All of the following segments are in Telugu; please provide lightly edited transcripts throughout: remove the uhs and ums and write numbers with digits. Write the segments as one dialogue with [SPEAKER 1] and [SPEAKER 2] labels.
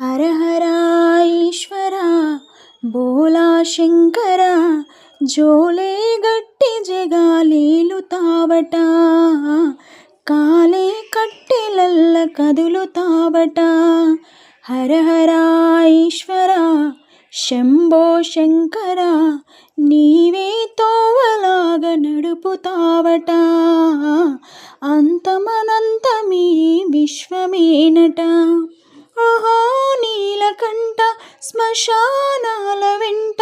[SPEAKER 1] హర హర ఈశ్వర బోలా శంకర జోలే గట్టి జగాలీలుతావట కాలే కట్టెలల్ల కదులుతావట హర హర ఈశ్వర శంభో శంకర నీవే తోవలాగా నడుపుతావట అంతమనంతమీ విశ్వమేనట ఓహో నీలకంఠ శ్మశానాల వెంట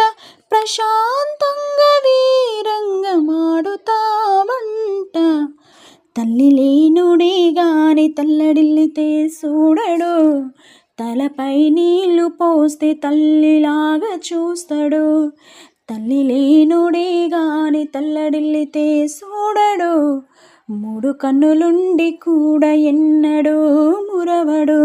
[SPEAKER 1] ప్రశాంతంగా వీరంగమాడుతావంట తల్లి లేనుడే గాని తల్లడిల్లితే చూడడు తలపై నీళ్లు పోస్తే తల్లిలాగా చూస్తాడు తల్లి లేనుడే గాని తల్లడిల్లితే చూడడు మూడు కన్నులుండి కూడా ఎన్నడూ మురవడు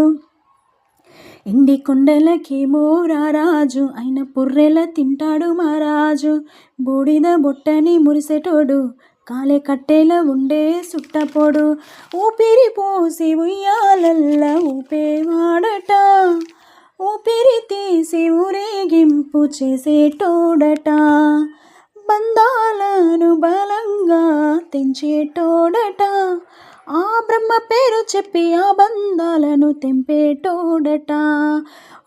[SPEAKER 1] ఎండి కొండలకేమో రారాజు అయిన పుర్రెల తింటాడు మహారాజు బూడిద బొట్టని మురిసెటోడు కాలే కట్టెల ఉండే సుట్టపోడు ఊపిరి పోసి ఉయ్యాలల్ల ఊపేవాడట ఊపిరి తీసి ఊరేగింపు చేసేటోడట బంధాలను బలంగా తెంచేటోడట ఆ బ్రహ్మ పేరు చెప్పి ఆ బంధాలను తెంపేటోడట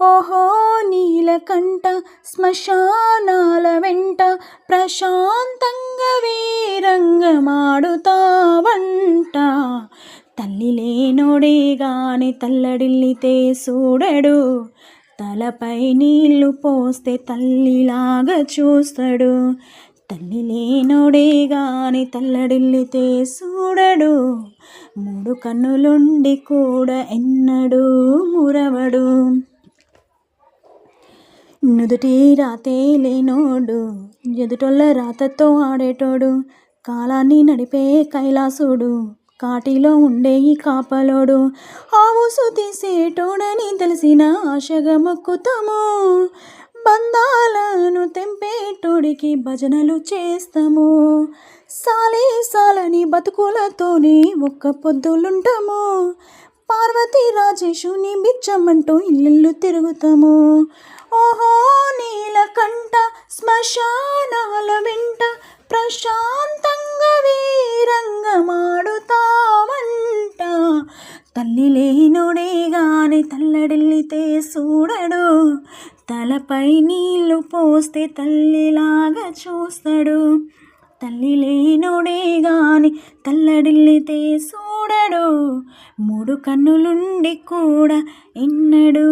[SPEAKER 1] ఓహో నీలకంఠ శ్మశానాల వెంట ప్రశాంతంగా వీరంగమాడుతావంట తల్లి లేనోడే గాని తల్లడిల్లితే చూడడు తలపై నీళ్లు పోస్తే తల్లిలాగా చూస్తాడు తల్లి లేనోడే గాని తల్లడిల్లితే చూడడు మూడు కన్నులుండి కూడా ఎన్నడూ మురవడు నుదుటి రాతే లేనోడు ఎదుటొల్ల రాతతో ఆడేటోడు కాలాన్ని నడిపే కైలాసుడు కాటిలో ఉండే ఈ కాపలోడు ఆవుసు తీసేటోడని తెలిసిన ఆశగా మొక్కుతాము బంధాలను తెంపేటోడికి భజనలు చేస్తాము సాలే సాలని బతుకులతోని ఒక్క పొద్దులుంటాము పార్వతీ రాజేశుని బిచ్చమంటూ ఇల్లు తిరుగుతాము ఓహో నీలకంఠ శ్మశానాల వెంట ప్రశాంతంగా వీరంగమాడుతావంట తల్లి లేనుడే గాని తల్లడిల్లితే చూడడు తలపై నీళ్లు పోస్తే తల్లిలాగా చూస్తాడు తల్లి లేనుడే గాని తల్లడిల్లితే చూడడు మూడు కన్నులుండి కూడా ఎన్నడూ